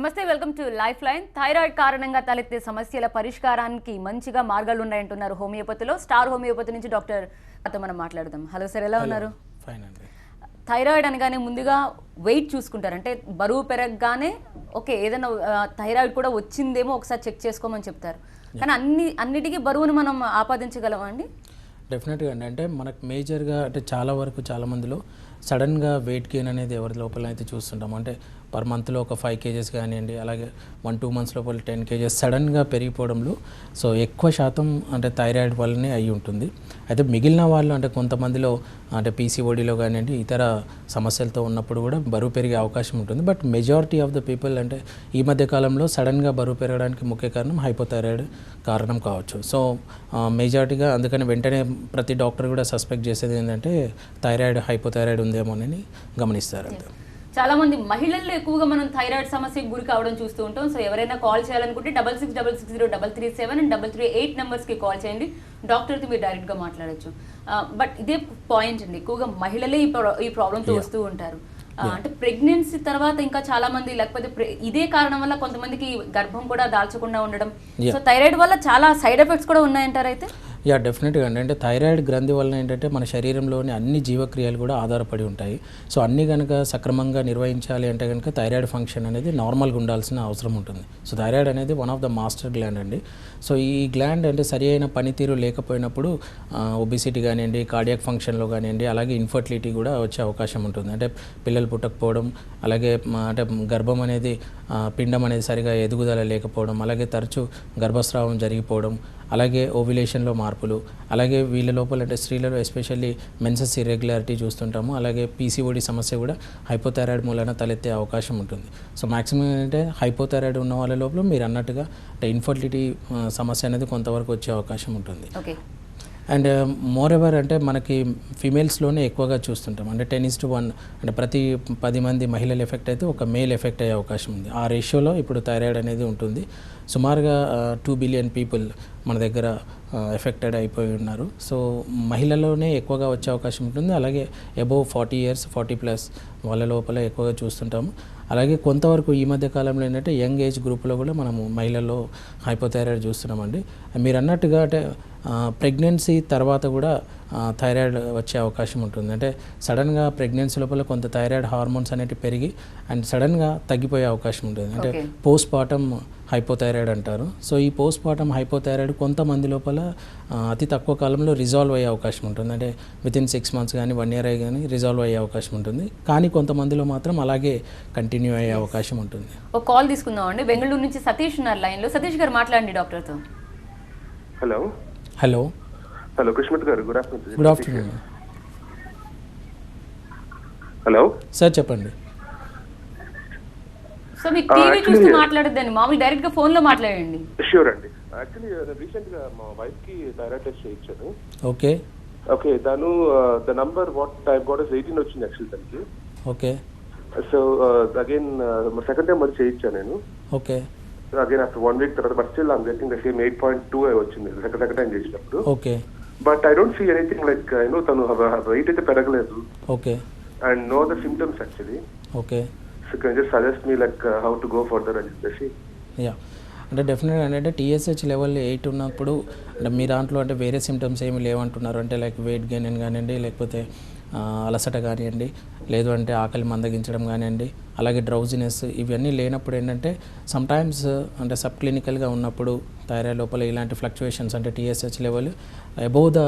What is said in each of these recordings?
నమస్తే, welcome to life line. Thyroid కారణంగా తలెత్తే సమస్యల పరిష్కారానికి మంచిగా మార్గాలు ఉన్నాయంటున్నారు హోమియోపతిలో. స్టార్ హోమియోపతి నుంచి డాక్టర్ మనం మాట్లాడదాం. హలో సార్, ఎలా ఉన్నారు? ఫైన్ అండి. థైరాయిడ్ అనగానే ముందుగా వెయిట్ చూసుకుంటారు, అంటే బరువు పెరగగానే ఓకే ఏదైనా థైరాయిడ్ కూడా వచ్చిందేమో ఒకసారి చెక్ చేసుకోమని చెప్తారు. కానీ అన్నిటికీ బరువును మనం ఆపాదించగలమా అండి? డెఫినెట్గా అండి. అంటే మనకు మేజర్గా అంటే చాలా వరకు చాలా మందిలో సడన్గా వెయిట్ గెయిన్ అనేది ఎవరి లోపల అయితే చూస్తుంటాం. అంటే పర్ మంత్లో ఒక 5 kgs కానివ్వండి, అలాగే 1-2 months లోపల 10 kgs సడన్గా పెరిగిపోవడంలో సో ఎక్కువ శాతం అంటే థైరాయిడ్ వల్లనే అయి ఉంటుంది. అయితే మిగిలిన వాళ్ళు అంటే కొంతమందిలో అంటే పీసీఓడిలో కానివ్వండి ఇతర సమస్యలతో ఉన్నప్పుడు కూడా బరువు పెరిగే అవకాశం ఉంటుంది. But majority of the people అంటే ఈ మధ్య కాలంలో సడన్గా బరువు పెరగడానికి ముఖ్య కారణం హైపోథైరాయిడ్ కారణం కావచ్చు. సో మెజారిటీగా అందుకని వెంటనే ప్రతి డాక్టర్ కూడా సస్పెక్ట్ చేసేది ఏంటంటే థైరాయిడ్ హైపోథైరాయిడ్ ఉందేమోనని గమనిస్తారు. అంతే. చాలా మంది మహిళల్లో ఎక్కువగా మనం థైరాయిడ్ సమస్యకు గురి కావడం చూస్తూ ఉంటాం. సో ఎవరైనా కాల్ చేయాలనుకుంటే 66660337 అండ్ 338 నెంబర్స్కి కాల్ చేయండి. డాక్టర్తో మీరు డైరెక్ట్గా మాట్లాడచ్చు. బట్ ఇదే పాయింట్ అండి, ఎక్కువగా మహిళలే ఈ ప్రాబ్లంతో వస్తూ ఉంటారు. అంటే ప్రెగ్నెన్సీ తర్వాత ఇంకా చాలా మంది, లేకపోతే ఇదే కారణం వల్ల కొంతమందికి గర్భం కూడా దాల్చకుండా ఉండడం. సో థైరాయిడ్ వల్ల చాలా సైడ్ ఎఫెక్ట్స్ కూడా ఉన్నాయంటారు అయితే? యా, డెఫినెట్గా అండి. అంటే థైరాయిడ్ గ్రంథి వలన ఏంటంటే మన శరీరంలోని అన్ని జీవక్రియలు కూడా ఆధారపడి ఉంటాయి. సో అన్నీ కనుక సక్రమంగా నిర్వహించాలి అంటే కనుక థైరాయిడ్ ఫంక్షన్ అనేది నార్మల్గా ఉండాల్సిన అవసరం ఉంటుంది. సో థైరాయిడ్ అనేది one of the master gland అండి. సో ఈ గ్లాండ్ అంటే సరి అయిన పనితీరు లేకపోయినప్పుడు ఒబిసిటీ కానివ్వండి, కార్డియాక్ ఫంక్షన్లో కానివ్వండి, అలాగే ఇన్ఫర్టిలిటీ కూడా వచ్చే అవకాశం ఉంటుంది. అంటే పిల్లలు పుట్టకపోవడం, అలాగే అంటే గర్భం అనేది పిండం అనేది సరిగా ఎదుగుదల లేకపోవడం, అలాగే తరచూ గర్భస్రావం జరిగిపోవడం, అలాగే ఓవ్యులేషన్లో మార్పులు, అలాగే వీళ్ళ లోపల అంటే స్త్రీలలో ఎస్పెషల్లీ మెన్సెస్ ఇర్రెగ్యులారిటీ చూస్తుంటాము. అలాగే పీసీఓడి సమస్య కూడా హైపోథైరాయిడ్ మూలన తలెత్తే అవకాశం ఉంటుంది. సో మ్యాక్సిమం ఏంటంటే హైపోథైరాయిడ్ ఉన్న వాళ్ళ లోపల మీరు అన్నట్టుగా అంటే ఇన్ఫర్టిలిటీ సమస్య అనేది కొంతవరకు వచ్చే అవకాశం ఉంటుంది. అండ్ మోర్ ఎవర్ అంటే మనకి ఫీమేల్స్లోనే ఎక్కువగా చూస్తుంటాం. అంటే 10:1 అంటే ప్రతి 10 మంది మహిళలు ఎఫెక్ట్ అయితే ఒక మేల్ ఎఫెక్ట్ అయ్యే అవకాశం ఉంది. ఆ రేషియోలో ఇప్పుడు థైరాయిడ్ అనేది ఉంటుంది. సుమారుగా 2 బిలియన్ పీపుల్ మన దగ్గర ఎఫెక్టెడ్ అయిపోయి ఉన్నారు. సో మహిళల్లోనే ఎక్కువగా వచ్చే అవకాశం ఉంటుంది. అలాగే అబోవ్ 40 years 40+ వాళ్ళ లోపల ఎక్కువగా చూస్తుంటాము. అలాగే కొంతవరకు ఈ మధ్య కాలంలో ఏంటంటే యంగ్ ఏజ్ గ్రూప్లో కూడా మనము మహిళల్లో హైపోథైరాయిడ్ చూస్తున్నామండి. మీరు అన్నట్టుగా అంటే ప్రెగ్నెన్సీ తర్వాత కూడా థైరాయిడ్ వచ్చే అవకాశం ఉంటుంది. అంటే సడన్గా ప్రెగ్నెన్సీ లోపల కొంత థైరాయిడ్ హార్మోన్స్ అనేవి పెరిగి అండ్ సడన్గా తగ్గిపోయే అవకాశం ఉంటుంది. అంటే పోస్ట్ పార్టమ్ హైపోథైరాయిడ్ అంటారు. సో ఈ పోస్ట్ పార్టమ్ హైపోథైరాయిడ్ కొంతమంది లోపల అతి తక్కువ కాలంలో రిజాల్వ్ అయ్యే అవకాశం ఉంటుంది. అంటే వితిన్ 6 months కానీ 1 year కానీ రిజాల్వ్ అయ్యే అవకాశం ఉంటుంది. కానీ కొంతమందిలో మాత్రం అలాగే కంటిన్యూ అయ్యే అవకాశం ఉంటుంది. ఒక కాల్ తీసుకుందాం అండి. బెంగళూరు నుంచి సతీష్ ఉన్నారు లైన్లో. సతీష్ గారు మాట్లాడండి డాక్టర్తో. హలో హలో కృష్ణమూర్తి గారు, good afternoon. Good afternoon. Hello sir చెప్పండి. సో మీకు టీవీ చూస్తూ మాట్లాడద్దండి, మామూలు డైరెక్ట్ గా ఫోన్ లో మాట్లాడండి. ష్యూర్ అండి. యాక్చువల్లీ రీసెంట్ గా మా వైఫ్ కి థైరాయిడ్ టెస్ట్ చేయించాను. ఓకే తను the number what I got is 18 వచ్చింది యాక్చువల్లీ తనకి. Okay. So again second time మరి చేయించాను నేను. ఓకే. అగైన్ ఆఫ్టర్ 1 week తర్వాత but still I'm getting the same 8.2 వచ్చింది సెకండ్ టైం చేసినప్పుడు. Okay. But I don't see anything like తను weight అయితే పెరగలేదు. Okay. And no the symptoms actually. Okay. So can just suggest me like how to go further అని చెప్పేసి. Yeah, అంటే డెఫినెట్గా అంటే TSH లెవెల్ 8 ఉన్నప్పుడు అంటే మీ దాంట్లో అంటే వేరే సిమ్టమ్స్ ఏమి లేవంటున్నారు. అంటే లైక్ వెయిట్ గెయిన్ కానివ్వండి, లేకపోతే అలసట కానివ్వండి, లేదు అంటే ఆకలి మందగించడం కానివ్వండి, అలాగే డ్రౌజినెస్, ఇవన్నీ లేనప్పుడు ఏంటంటే సమ్టైమ్స్ అంటే సబ్ క్లినికల్గా ఉన్నప్పుడు థైరాయిడ్ లోపల ఇలాంటి ఫ్లక్చువేషన్స్ అంటే TSH level above the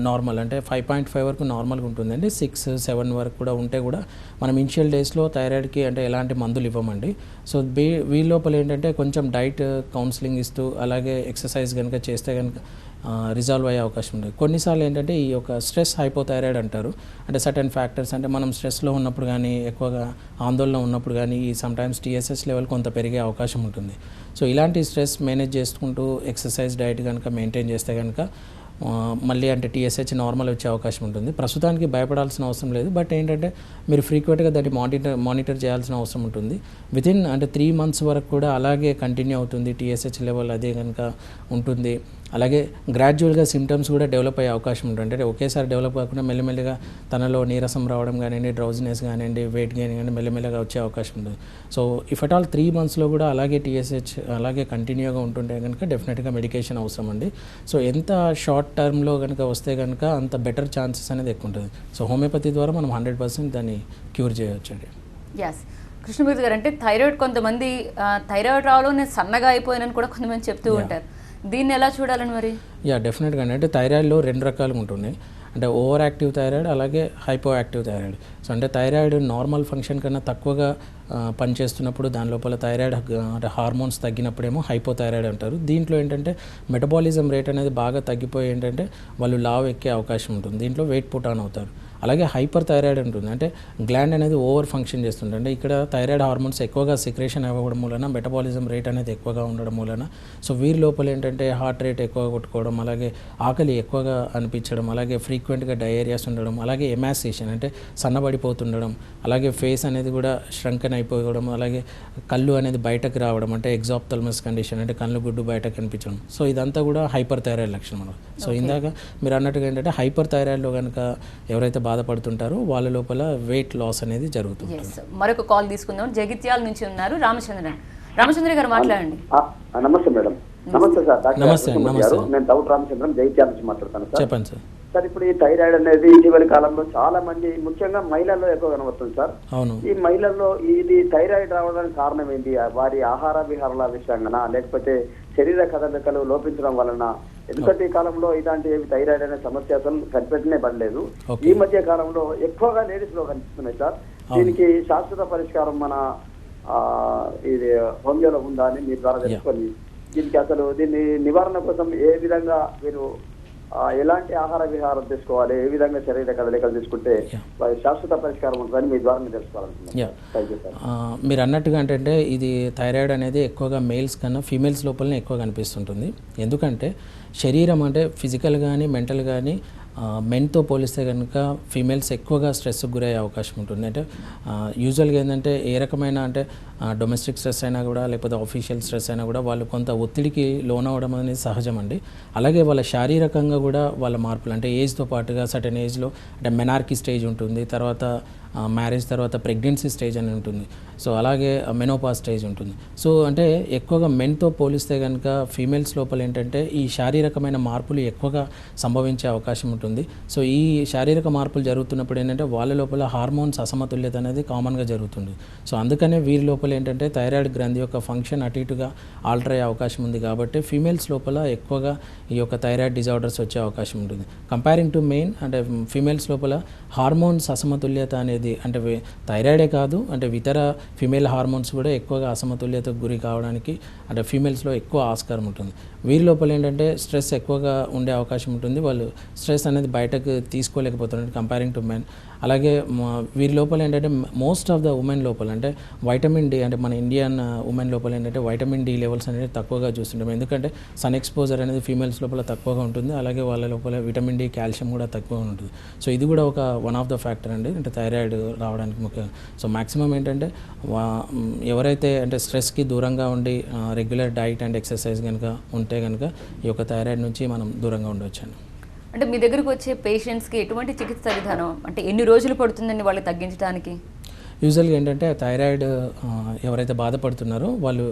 normal అంటే 5.5 వరకు నార్మల్గా ఉంటుందండి. 6-7 వరకు కూడా ఉంటే కూడా మనం ఇనిషియల్ డేస్లో థైరాయిడ్కి అంటే ఎలాంటి మందులు ఇవ్వమండి. సో వీళ్ళ లోపల ఏంటంటే కొంచెం డైట్ కౌన్సిలింగ్ ఇస్తూ అలాగే ఎక్సర్సైజ్ కనుక చేస్తే కనుక రిజాల్వ్ అయ్యే అవకాశం ఉంటుంది. కొన్నిసార్లు ఏంటంటే ఈ యొక్క స్ట్రెస్ హైపోథైరాయిడ్ అంటారు. అంటే సర్టెన్ ఫ్యాక్టర్స్ అంటే మనం స్ట్రెస్లో ఉన్నప్పుడు కానీ ఎక్కువగా ఆందోళన ఉన్నప్పుడు కానీ ఈ సమ్టైమ్స్ TSH లెవెల్ కొంత పెరిగే అవకాశం ఉంటుంది. సో ఇలాంటి స్ట్రెస్ మేనేజ్ చేసుకుంటూ ఎక్సర్సైజ్ డైట్ కనుక మెయింటైన్ చేస్తే కనుక మళ్ళీ అంటే TSH నార్మల్ వచ్చే అవకాశం ఉంటుంది. ప్రస్తుతానికి భయపడాల్సిన అవసరం లేదు. బట్ ఏంటంటే మీరు ఫ్రీక్వెంట్గా దాన్ని మానిటర్ చేయాల్సిన అవసరం ఉంటుంది. వితిన్ అంటే 3 months వరకు కూడా అలాగే కంటిన్యూ అవుతుంది. TSH లెవెల్ అదే కనుక ఉంటుంది. అలాగే గ్రాడ్యువల్గా సిమ్టమ్స్ కూడా డెవలప్ అయ్యే అవకాశం ఉంటుంది. అంటే ఒకేసారి డెవలప్ కాకుండా మెల్లమెల్లగా తనలో నీరసం రావడం కానివ్వండి, డ్రౌజినెస్ కానివ్వండి, వెయిట్ గెయిన్ కానీ మెల్లమెల్లగా వచ్చే అవకాశం ఉంటుంది. సో ఇఫ్ అట్ ఆల్ 3 మంత్స్లో కూడా అలాగే TSH అలాగే కంటిన్యూగా ఉంటుంటే కనుక డెఫినెట్గా మెడికేషన్ అవసరం అండి. సో ఎంత షార్ట్ టర్మ్లో కనుక వస్తే కనుక అంత బెటర్ ఛాన్సెస్ అనేది ఎక్కువ ఉంటుంది. సో హోమియోపతి ద్వారా మనం 100% దాన్ని క్యూర్ చేయవచ్చు అండి. ఎస్ కృష్ణమూర్తి గారు, అంటే థైరాయిడ్ కొంతమంది థైరాయిడ్ రావడం నేను సన్నగా అయిపోయానని కూడా కొంతమంది చెప్తూ ఉంటారు. దీన్ని ఎలా చూడాలని మరి? డెఫినెట్గా అంటే థైరాయిడ్లో 2 రకాలుగా ఉంటుంది. అంటే ఓవర్ యాక్టివ్ థైరాయిడ్ అలాగే హైపో యాక్టివ్ థైరాయిడ్. సో అంటే థైరాయిడ్ నార్మల్ ఫంక్షన్ కన్నా తక్కువగా పనిచేస్తున్నప్పుడు దాని లోపల థైరాయిడ్ అంటే హార్మోన్స్ తగ్గినప్పుడేమో హైపోథైరాయిడ్ అంటారు. దీంట్లో ఏంటంటే మెటబాలిజం రేట్ అనేది బాగా తగ్గిపోయి ఏంటంటే వాళ్ళు లావు ఎక్కే అవకాశం ఉంటుంది. దీంట్లో వెయిట్ పుట్ ఆన్ అవుతారు. అలాగే హైపర్ థైరాయిడ్ ఉంటుంది, అంటే గ్లాండ్ అనేది ఓవర్ ఫంక్షన్ చేస్తుంటుంది. అంటే ఇక్కడ థైరాయిడ్ హార్మోన్స్ ఎక్కువగా సిక్రేషన్ అవ్వడం మూలన మెటబాలిజం రేట్ అనేది ఎక్కువగా ఉండడం మూలన సో వీరి లోపల ఏంటంటే హార్ట్ రేట్ ఎక్కువగా కొట్టుకోవడం, అలాగే ఆకలి ఎక్కువగా అనిపించడం, అలాగే ఫ్రీక్వెంట్గా డయేరియాస్ ఉండడం, అలాగే ఎమాసియేషన్ అంటే సన్నబడిపోతుండడం, అలాగే ఫేస్ అనేది కూడా ష్రంకన్ అయిపోవడం, అలాగే కళ్ళు అనేది బయటకు రావడం అంటే ఎగ్జాప్థల్మస్ కండిషన్ అంటే కళ్ళు గుడ్డు బయటకు కనిపించడం. సో ఇదంతా కూడా హైపర్ థైరాయిడ్ లక్షణం అన్నమాట. సో ఇందాక మీరు అన్నట్టుగా ఏంటంటే హైపర్ థైరాయిడ్లో కనుక ఎవరైతే బాధపడుతుంటారో వాళ్ళ లోపల వెయిట్ లాస్ అనేది జరుగుతుంది. మరొక కాల్ తీసుకుందాం. జగిత్యాల నుంచి ఉన్నారు రామచంద్ర గారు, మాట్లాడండి. నమస్తే మేడం. నమస్తే సార్. నమస్తే. నేను డౌట్ రామచంద్రం జగిత్యాల నుంచి మాట్లాడతాను సార్. చెప్పండి సార్. సార్ ఇప్పుడు ఈ థైరాయిడ్ అనేది ఇటీవలి కాలంలో చాలా మంది ముఖ్యంగా మహిళల్లో ఎక్కువ కనబడుతుంది సార్. అవును. ఈ మహిళల్లో ఇది థైరాయిడ్ రావడానికి కారణం ఏంటి? వారి ఆహార విహారాల విషయంగా లేకపోతే శరీర కదలికలు లోపించడం వలన? ఎందుకంటే ఈ కాలంలో ఇలాంటి థైరాయిడ్ అనే సమస్య అసలు కనిపెట్టనే పడలేదు. ఈ మధ్య కాలంలో ఎక్కువగా లేడీస్ లో కనిపిస్తున్నాయి సార్. దీనికి శాశ్వత పరిష్కారం మన ఇది హోమియోలో ఉందా అని మీ ద్వారా తెలుసుకొని దీనికి అసలు దీన్ని నివారణ కోసం ఏ విధంగా మీరు ఎలాంటి ఆహార విహారం తీసుకోవాలి, ఏ విధంగా శరీర కదలికలు తీసుకుంటే శాశ్వత పరిష్కారం ఉంటుందని మీ ద్వారా తెలుసుకోవాలనుకుంటున్నాను. మీరు అన్నట్టుగా అంటే ఇది థైరాయిడ్ అనేది ఎక్కువగా మేల్స్ కన్నా ఫీమేల్స్ లోపలనే ఎక్కువ కనిపిస్తుంటుంది. ఎందుకంటే శరీరం అంటే ఫిజికల్ కానీ మెంటల్ కానీ మెన్తో పోలిస్తే కనుక ఫీమేల్స్ ఎక్కువగా స్ట్రెస్కి గురయ్యే అవకాశం ఉంటుంది. అంటే యూజువల్గా ఏంటంటే ఏ రకమైన అంటే డొమెస్టిక్ స్ట్రెస్ అయినా కూడా లేకపోతే ఆఫీషియల్ స్ట్రెస్ అయినా కూడా వాళ్ళు కొంత ఒత్తిడికి లోనవడం అనేది సహజం అండి. అలాగే వాళ్ళ శారీరకంగా కూడా వాళ్ళ మార్పులు అంటే ఏజ్తో పాటుగా సర్టెన్ ఏజ్లో అంటే మెనార్కీ స్టేజ్ ఉంటుంది, తర్వాత మ్యారేజ్ తర్వాత ప్రెగ్నెన్సీ స్టేజ్ అని ఉంటుంది, సో అలాగే మెనోపాజ్ స్టేజ్ ఉంటుంది. సో అంటే ఎక్కువగా మెన్తో పోలిస్తే కనుక ఫీమేల్స్ లోపల ఏంటంటే ఈ శారీరకమైన మార్పులు ఎక్కువగా సంభవించే అవకాశం ఉంటుంది. సో ఈ శారీరక మార్పులు జరుగుతున్నప్పుడు ఏంటంటే వాళ్ళ లోపల హార్మోన్స్ అసమతుల్యత అనేది కామన్గా జరుగుతుంది. సో అందుకనే వీరి లోపల ఏంటంటే థైరాయిడ్ గ్రంథి యొక్క ఫంక్షన్ అటు ఇటుగా ఆల్టర్ అయ్యే అవకాశం ఉంది. కాబట్టి ఫీమేల్స్ లోపల ఎక్కువగా ఈ యొక్క థైరాయిడ్ డిజార్డర్స్ వచ్చే అవకాశం ఉంటుంది. కంపేరింగ్ టు మెయిన్ అంటే ఫీమేల్స్ లోపల హార్మోన్స్ అసమతుల్యత అనేది అంటే థైరాయిడే కాదు అంటే ఇతర ఫీమేల్ హార్మోన్స్ కూడా ఎక్కువగా అసమతుల్యతకు గురి కావడానికి అంటే ఫీమేల్స్లో ఎక్కువ ఆస్కారం ఉంటుంది. వీరి లోపల ఏంటంటే స్ట్రెస్ ఎక్కువగా ఉండే అవకాశం ఉంటుంది. వాళ్ళు స్ట్రెస్ అనేది బయటకు తీసుకోలేకపోతున్నారు కంపేరింగ్ టు మెన్. అలాగే వీరి లోపల ఏంటంటే మోస్ట్ ఆఫ్ ద ఉమెన్ లోపల అంటే వైటమిన్ డి అంటే మన ఇండియన్ ఉమెన్ లోపల ఏంటంటే వైటమిన్ డి లెవెల్స్ అనేది తక్కువగా చూస్తుంటాం. ఎందుకంటే సన్ ఎక్స్పోజర్ అనేది ఫీమేల్స్ లోపల తక్కువగా ఉంటుంది. అలాగే వాళ్ళ లోపల విటమిన్ డి, కాల్షియం కూడా తక్కువ ఉంటుంది. సో ఇది కూడా ఒక వన్ ఆఫ్ ద ఫ్యాక్టర్ అండి అంటే థైరాయిడ్ రావడానికి ముఖ్యంగా. సో మ్యాక్సిమం ఏంటంటే ఎవరైతే అంటే స్ట్రెస్కి దూరంగా ఉండి రెగ్యులర్ డైట్ అండ్ ఎక్సర్సైజ్ కనుక ఉంటే కనుక ఈ యొక్క థైరాయిడ్ నుంచి మనం దూరంగా ఉండవచ్చండి. అంటే మీ దగ్గరకు వచ్చే పేషెంట్స్కి ఎటువంటి చికిత్స విధానం అంటే ఎన్ని రోజులు పడుతుందండి వాళ్ళు తగ్గించడానికి? యూజువల్గా ఏంటంటే థైరాయిడ్ ఎవరైతే బాధపడుతున్నారో వాళ్ళు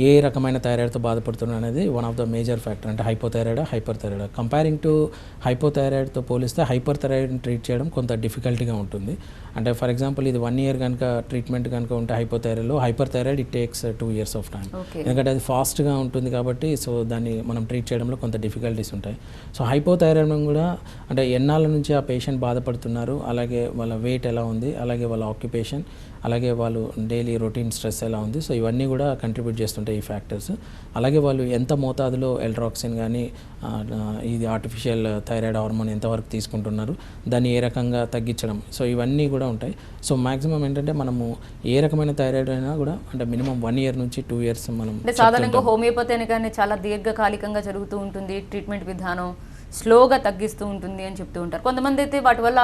ఏ రకమైన థైరాయిడ్తో బాధపడుతున్నారు అనేది one of the major factor. అంటే hypothyroid, hyperthyroid. Comparing to హైపోథైరాయిడ్తో పోలిస్తే హైపర్ థైరాయిడ్ని ట్రీట్ చేయడం కొంత డిఫికల్టీగా ఉంటుంది. అంటే ఫర్ ఎగ్జాంపుల్ ఇది 1 year కనుక ట్రీట్మెంట్ కనుక ఉంటే హైపోథైరాయిడ్లో, hyperthyroid it takes 2 years of time. ఎందుకంటే అది ఫాస్ట్గా ఉంటుంది కాబట్టి సో దాన్ని మనం ట్రీట్ చేయడంలో కొంత డిఫికల్టీస్ ఉంటాయి. సో హైపోథైరాయిడ్ కూడా అంటే ఎన్నాళ్ళ నుంచి ఆ పేషెంట్ బాధపడుతున్నారు, అలాగే వాళ్ళ వెయిట్ ఎలా ఉంది, అలాగే వాళ్ళ ఆక్యుపేషన్, అలాగే వాళ్ళు డైలీ రొటీన్ స్ట్రెస్ ఎలా ఉంది, సో ఇవన్నీ కూడా కంట్రిబ్యూట్ చేస్తుంటాయి ఈ ఫ్యాక్టర్స్. అలాగే వాళ్ళు ఎంత మోతాదులో ఎల్డ్రాక్సిన్ కానీ ఇది ఆర్టిఫిషియల్ థైరాయిడ్ హార్మోన్ ఎంతవరకు తీసుకుంటున్నారు, దాన్ని ఏ రకంగా తగ్గించడం, సో ఇవన్నీ కూడా ఉంటాయి. సో మ్యాక్సిమం ఏంటంటే మనము ఏ రకమైన థైరాయిడ్ అయినా కూడా అంటే మినిమం 1 year నుంచి 2 years మనం అంటే సాధారణంగా హోమియోపతి అనగానే చాలా దీర్ఘకాలికంగా జరుగుతూ ఉంటుంది ట్రీట్మెంట్ విధానం, స్లోగా తగ్గిస్తూ ఉంటుంది అని చెప్తూ ఉంటారు. కొంతమంది అయితే వాటి వల్ల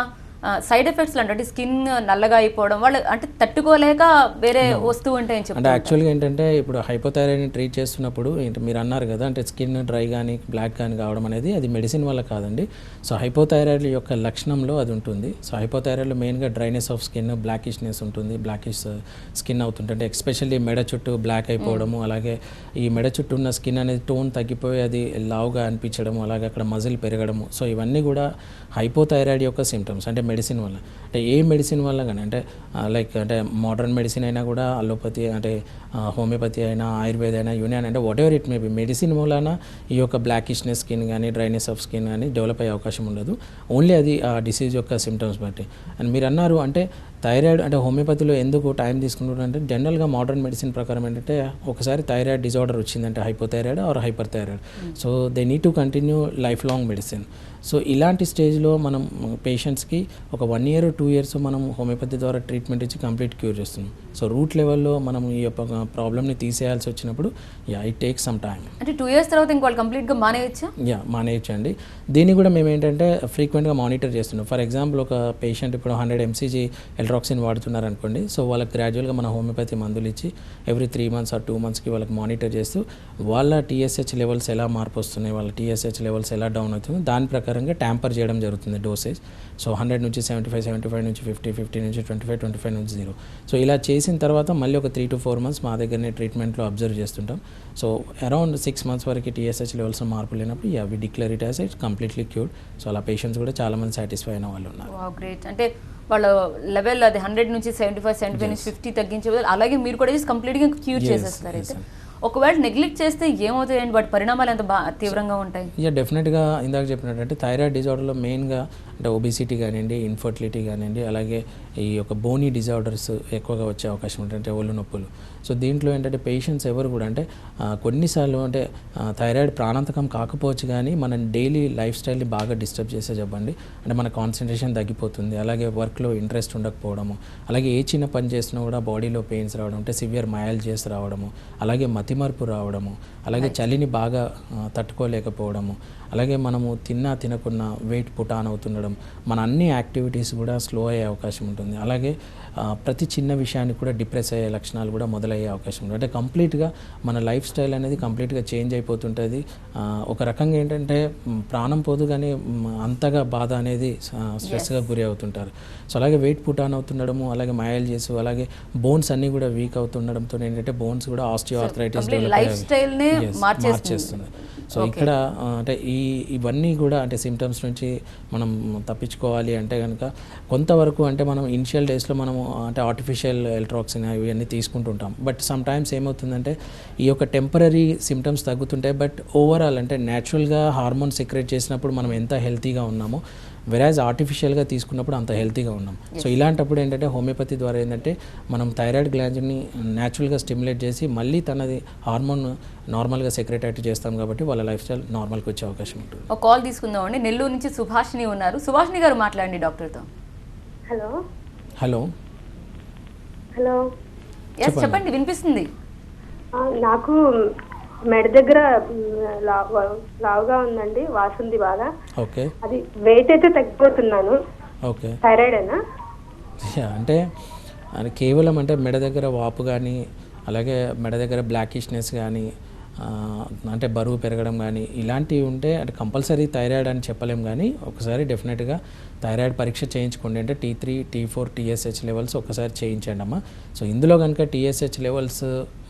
సైడ్ ఎఫెక్ట్స్ అంటే స్కిన్ నల్లగా అయిపోవడం వాళ్ళు అంటే తట్టుకోలేక వేరే వస్తూ ఉంటాయని అంటే చెప్తారు. యాక్చువల్గా ఏంటంటే ఇప్పుడు హైపోథైరాయిడ్ని ట్రీట్ చేస్తున్నప్పుడు ఏంటి మీరు అన్నారు కదా, అంటే స్కిన్ డ్రై కానీ బ్లాక్ కానీ కావడం అనేది అది మెడిసిన్ వల్ల కాదండి. సో హైపోథైరాయిడ్ యొక్క లక్షణంలో అది ఉంటుంది. సో హైపోథైరాయిడ్లో మెయిన్గా డ్రైనెస్ ఆఫ్ స్కిన్, బ్లాకిష్నెస్ ఉంటుంది, బ్లాకిష్ స్కిన్ అవుతుంటే ఎస్పెషల్లీ మెడ చుట్టూ బ్లాక్ అయిపోవడము, అలాగే ఈ మెడ చుట్టూ ఉన్న స్కిన్ అనేది టోన్ తగ్గిపోయి అది లావుగా అనిపించడము, అలాగే అక్కడ మజిల్ పెరగడము. సో ఇవన్నీ కూడా హైపోథైరాయిడ్ యొక్క సిమ్టమ్స్, అంటే మెడిసిన్ వల్ల. అంటే ఏ మెడిసిన్ వల్ల కానీ అంటే లైక్ అంటే మోడర్న్ మెడిసిన్ అయినా కూడా, అలోపతి అంటే హోమియోపతి అయినా, ఆయుర్వేద అయినా, యూనాన్ అంటే what ever it may be, medicine వలన ఈ యొక్క బ్లాకిష్నెస్ స్కిన్ కానీ డ్రైనెస్ ఆఫ్ స్కిన్ కానీ డెవలప్ అయ్యే అవకాశం ఉండదు. ఓన్లీ అది ఆ డిసీజ్ యొక్క సిమ్టమ్స్ బట్టి. అండ్ మీరు అన్నారు అంటే థైరాయిడ్ అంటే హోమియోపతిలో ఎందుకు టైం తీసుకుంటుంటే జనరల్గా మోడర్న్ మెడిసిన్ ప్రకారం ఏంటంటే ఒకసారి థైరాయిడ్ డిజార్డర్ వచ్చిందంటే hypothyroid or hyperthyroid, so they need to continue lifelong medicine. So ఇలాంటి స్టేజ్లో మనం పేషెంట్స్కి ఒక 1 year 2 years మనం హోమియోపతి ద్వారా ట్రీట్మెంట్ ఇచ్చి కంప్లీట్ క్యూర్ చేస్తున్నాం. సో రూట్ లెవెల్లో మనం ఈ యొక్క ప్రాబ్లమ్ని తీసేయాల్సి వచ్చినప్పుడు ఇట్ టేక్ సమ్ టైమ్. అంటే 2 years తర్వాత ఇంక వాళ్ళు కంప్లీట్గా మానేయచ్చా? మానేయచ్చండి. దీన్ని కూడా మేము ఏంటంటే ఫ్రీక్వెంట్గా మానిటర్ చేస్తున్నాం. ఫర్ ఎగ్జాంపుల్ ఒక పేషెంట్ ఇప్పుడు 100 mcg ఎల్ట్రాక్సిన్ వాడుతున్నారు అనుకోండి. సో వాళ్ళకి గ్రాడ్యువల్గా మన హోమియోపతి మందులు ఇచ్చి ఎవ్రీ 3 months or 2 monthsకి వాళ్ళకి మానిటర్ చేస్తూ వాళ్ళ TSH లెవెల్స్ ఎలా మార్పు వస్తున్నాయి, వాళ్ళ TSH లెవెల్స్ ఎలా డౌన్ అవుతుంది, దాని ప్రకారంగా ట్యాంపర్ చేయడం జరుగుతుంది డోసేజ్. సో 100 నుంచి 75 నుంచి 50 నుంచి 25 నుంచి 0. సో ఇలా చేసిన తర్వాత మళ్ళీ ఒక 3 to 4 months మా దగ్గరనే ట్రీట్మెంట్లో అబ్జర్వ్ చేస్తుంటాం. సో అరౌండ్ 6 months వరకు TSH లెవెల్స్ మార్పు లేనప్పుడు we declare it as it completely cured. So అలా పేషెంట్స్ కూడా చాలామంది సాటిస్ఫై అయిన వాళ్ళు ఉన్నారు. గ్రేట్. అంటే వాళ్ళ లెవెల్ అది 100 నుంచి 75 నుంచి 50 తగ్గించే బదులు అలాగే మీరు కూడా చేసి కంప్లీట్గా క్యూర్ చేసేస్తారు. అయితే ఒకవేళ నెగ్లెక్ట్ చేస్తే ఏమవుతాయండి, వాటి పరిణామాలు ఎంత తీవ్రంగా ఉంటాయి? డెఫినెట్గా ఇందాక చెప్పినట్టు థైరాయిడ్ డిజార్డర్లో మెయిన్గా అంటే ఒబిసిటీ కానివ్వండి, ఇన్ఫర్టిలిటీ కానివ్వండి, అలాగే ఈ యొక్క బోనీ డిజార్డర్స్ ఎక్కువగా వచ్చే అవకాశం ఉంటుంది, అంటే ఒళ్ళు నొప్పులు. సో దీంట్లో ఏంటంటే పేషెంట్స్ ఎవరు కూడా అంటే కొన్నిసార్లు అంటే థైరాయిడ్ ప్రాణాంతకం కాకపోవచ్చు కానీ మన డైలీ లైఫ్ స్టైల్ని బాగా డిస్టర్బ్ చేసే చెప్పండి. అంటే మన కాన్సన్ట్రేషన్ తగ్గిపోతుంది, అలాగే వర్క్లో ఇంట్రెస్ట్ ఉండకపోవడము, అలాగే ఏ చిన్న పని చేసినా కూడా బాడీలో పెయిన్స్ రావడం, అంటే సివియర్ మయాలజియాస్ రావడము, అలాగే మతిమరుపు రావడము, అలాగే చలిని బాగా తట్టుకోలేకపోవడము, అలాగే మనము తినకున్నా వెయిట్ పుట్ ఆన్ అవుతుండడం, మన అన్ని యాక్టివిటీస్ కూడా స్లో అయ్యే అవకాశం ఉంటుంది. అలాగే ప్రతి చిన్న విషయానికి కూడా డిప్రెస్ అయ్యే లక్షణాలు కూడా మొదలయ్యే అవకాశం ఉంటుంది. అంటే కంప్లీట్గా మన లైఫ్ స్టైల్ అనేది కంప్లీట్గా చేంజ్ అయిపోతుంటుంది. ఒక రకంగా ఏంటంటే ప్రాణం పోదు కానీ అంతగా బాధ అనేది స్ట్రెస్గా గురి అవుతుంటారు. సో అలాగే వెయిట్ పుట్ ఆన్ అవుతుండడము, అలాగే మయాలజియాస్, అలాగే బోన్స్ అన్నీ కూడా వీక్ అవుతుండడంతో ఏంటంటే బోన్స్ కూడా ఆస్టియోఆర్థరైటిస్ మార్చేస్తుంది. సో ఇక్కడ అంటే ఇవన్నీ కూడా అంటే సిమ్టమ్స్ నుంచి మనం తప్పించుకోవాలి అంటే కనుక కొంతవరకు అంటే మనం ఇనిషియల్ డేస్లో మనము అంటే ఆర్టిఫిషియల్ ఎల్ట్రాక్సిన్ ఇవన్నీ తీసుకుంటుంటాం. బట్ సమ్ టైమ్స్ ఏమవుతుందంటే ఈ యొక్క టెంపరీ సిమ్టమ్స్ తగ్గుతుంటాయి, బట్ ఓవరాల్ అంటే న్యాచురల్గా హార్మోన్ సెక్రెట్ చేసినప్పుడు మనం ఎంత హెల్తీగా ఉన్నామో వెరాజ్ ఆర్టిఫిషియల్గా తీసుకున్నప్పుడు అంత హెల్తీగా ఉన్నాం. సో ఇలాంటప్పుడు ఏంటంటే హోమియోపతి ద్వారా ఏంటంటే మనం థైరాయిడ్ గ్లాండ్ని న్యాచురల్గా స్టిమ్యులేట్ చేసి మళ్ళీ తనది హార్మోన్ నార్మల్గా సెక్రెట్ చేస్తాం కాబట్టి వాళ్ళ లైఫ్ స్టైల్ నార్మల్కి వచ్చే అవకాశం ఉంటుంది. ఒక కాల్ తీసుకుందామండి. నెల్లూరు నుంచి సుభాషిణి ఉన్నారు. సుభాషిణి గారు మాట్లాడండి డాక్టర్తో. హలో హలో హలో చెప్పండి, వినిపిస్తుంది. నాకు మెడ దగ్గర లావుగా ఉందండి, వాసుంది బాగా. ఓకే, అది వెయిట్ అయితే తగ్గిపోతున్నాను. ఓకే, థైరాయిడ్ అయినా అంటే కేవలం అంటే మెడ దగ్గర వాపు కానీ, అలాగే మెడ దగ్గర బ్లాకిష్నెస్ కానీ, అంటే బరువు పెరగడం కానీ ఇలాంటివి ఉంటే అంటే కంపల్సరీ థైరాయిడ్ అని చెప్పలేం కానీ ఒకసారి డెఫినెట్గా థైరాయిడ్ పరీక్ష చేయించుకోండి. అంటే T3, T4, TSH లెవెల్స్ ఒకసారి చేయించండి అమ్మా. సో ఇందులో కనుక TSH levels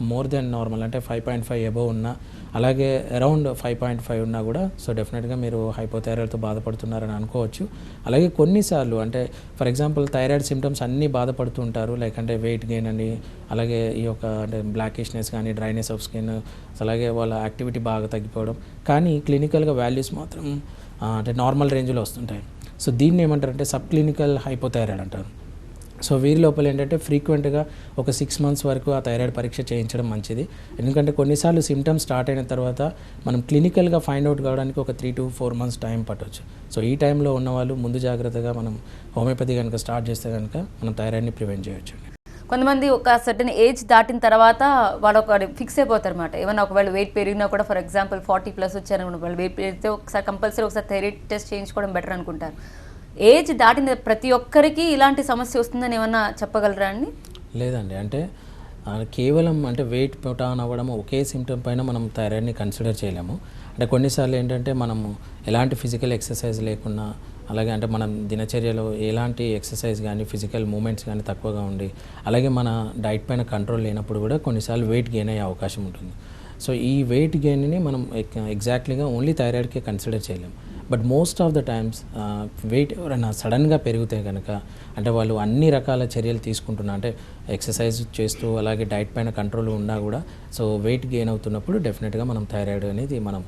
more than normal అంటే 5.5 అబోవ్ ఉన్నా, అలాగే అరౌండ్ 5.5 ఉన్నా కూడా సో డెఫినెట్గా మీరు హైపోథైరాయిడ్తో బాధపడుతున్నారని అనుకోవచ్చు. అలాగే కొన్నిసార్లు అంటే ఫర్ ఎగ్జాంపుల్ థైరాయిడ్ సిమ్టమ్స్ అన్నీ బాధపడుతూ ఉంటారు, లైక్ అంటే వెయిట్ గెయిన్ అని, అలాగే ఈ యొక్క అంటే బ్లాకిష్నెస్ కానీ, డ్రైనెస్ ఆఫ్ స్కిన్, అలాగే వాళ్ళ యాక్టివిటీ బాగా తగ్గిపోవడం, కానీ క్లినికల్గా వాల్యూస్ మాత్రం అంటే నార్మల్ రేంజ్లో వస్తుంటాయి. సో దీన్ని ఏమంటారంటే సబ్ క్లినికల్ హైపోథైరాయిడ్ అంటారు. సో వీరి లోపల ఏంటంటే ఫ్రీక్వెంట్గా ఒక 6 months వరకు ఆ థైరాయిడ్ పరీక్ష చేయించడం మంచిది. ఎందుకంటే కొన్నిసార్లు సిమ్టమ్స్ స్టార్ట్ అయిన తర్వాత మనం క్లినికల్గా ఫైండ్ అవుట్ కావడానికి ఒక 3 to 4 months టైం పట్టవచ్చు. సో ఈ టైంలో ఉన్నవాళ్ళు ముందు జాగ్రత్తగా మనం హోమియోపతి కనుక స్టార్ట్ చేస్తే కనుక మనం థైరాయిడ్ని ప్రివెంట్ చేయొచ్చు. కొంతమంది ఒక సర్టన్ ఏజ్ దాటిన తర్వాత వాళ్ళు ఒక ఫిక్స్ అయిపోతారు అనమాట. ఏమన్నా ఒకవేళ వెయిట్ పెరిగినా కూడా ఫర్ ఎగ్జాంపుల్ 40+ వచ్చారనుకుంటే వాళ్ళు వెయిట్ పెరిగితే ఒకసారి కంపల్సరీ ఒకసారి థైరాయిడ్ టెస్ట్ చేయించుకోవడం బెటర్ అనుకుంటారు. ఏజ్ దాటిన ప్రతి ఒక్కరికి ఇలాంటి సమస్య వస్తుందని ఏమన్నా చెప్పగలరా అండి? లేదండి, అంటే కేవలం అంటే వెయిట్ పుట్ ఆన్ అవ్వడం ఒకే సిమ్టమ్ పైన మనం థైరాయిడ్ని కన్సిడర్ చేయలేము. అంటే కొన్నిసార్లు ఏంటంటే మనము ఎలాంటి ఫిజికల్ ఎక్సర్సైజ్ లేకున్నా, అలాగే అంటే మనం దినచర్యలో ఎలాంటి ఎక్సర్సైజ్ కానీ ఫిజికల్ మూమెంట్స్ కానీ తక్కువగా ఉండి, అలాగే మన డైట్ పైన కంట్రోల్ లేనప్పుడు కూడా కొన్నిసార్లు వెయిట్ గెయిన్ అయ్యే అవకాశం ఉంటుంది. సో ఈ వెయిట్ గెయిన్ని మనం ఎగ్జాక్ట్లీగా ఓన్లీ థైరాయిడ్కే కన్సిడర్ చేయలేము. But most of the times weight ఎవరైనా సడన్గా పెరిగితే కనుక, అంటే వాళ్ళు అన్ని రకాల చర్యలు తీసుకుంటున్నా, అంటే ఎక్సర్సైజ్ చేస్తూ అలాగే డైట్ పైన కంట్రోల్ ఉన్నా కూడా సో వెయిట్ గెయిన్ అవుతున్నప్పుడు డెఫినెట్గా మనం థైరాయిడ్ అనేది మనం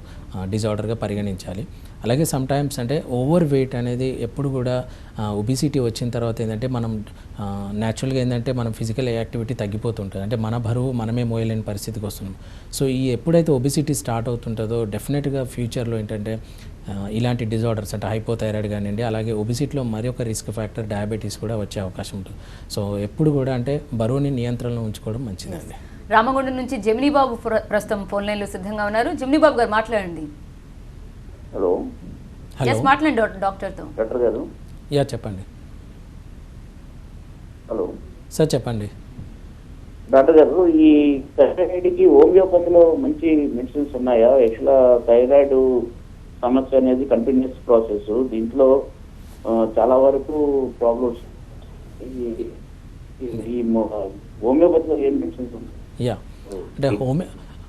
డిజార్డర్గా పరిగణించాలి. అలాగే సమ్టైమ్స్ అంటే ఓవర్ వెయిట్ అనేది ఎప్పుడు కూడా ఒబిసిటీ వచ్చిన తర్వాత ఏంటంటే మనం న్యాచురల్గా ఏంటంటే మనం ఫిజికల్ యాక్టివిటీ తగ్గిపోతుంటుంది, అంటే మన బరువు మనమే మోయలేని పరిస్థితికి వస్తున్నాం. సో ఈ ఎప్పుడైతే ఒబిసిటీ స్టార్ట్ అవుతుంటుందో డెఫినెట్గా ఫ్యూచర్లో ఏంటంటే ఇలాంటి డిజార్డర్స్ అంటే హైపోథైరాయిడ్ కానివ్వండి, అలాగే ఒబిసిటీలో మరి ఒక రిస్క్ ఫ్యాక్టర్ డయాబెటీస్ కూడా వచ్చే అవకాశం ఉంటుంది. సో ఎప్పుడు కూడా అంటే బరువుని నియంత్రణలో ఉంచుకోవడం మంచిదండి. రామగుండం నుంచి జమినీ బాబు ప్రస్తుతం ఫోన్ లైన్లో సిద్ధంగా ఉన్నారు. జమినీ బాబు గారు మాట్లాడండి. హలో ఎస్, మాట్లాడండి డాక్టర్తో. డాక్టర్ గారు. యా చెప్పండి. హలో సార్ చెప్పండి. డాక్టర్ గారు, ఈ థైరాయిడ్కి హోమియోపతిలో మంచి మెడిసిన్స్ ఉన్నాయా? యాక్చువల్గా థైరాయిడ్ సమస్య అనేది కంటిన్యూస్ ప్రాసెస్, దీంట్లో చాలా వరకు ప్రాబ్లమ్స్. ఈ హోమియోపతిలో ఏం మెడిసిన్స్ ఉన్నాయి? యా, అంటే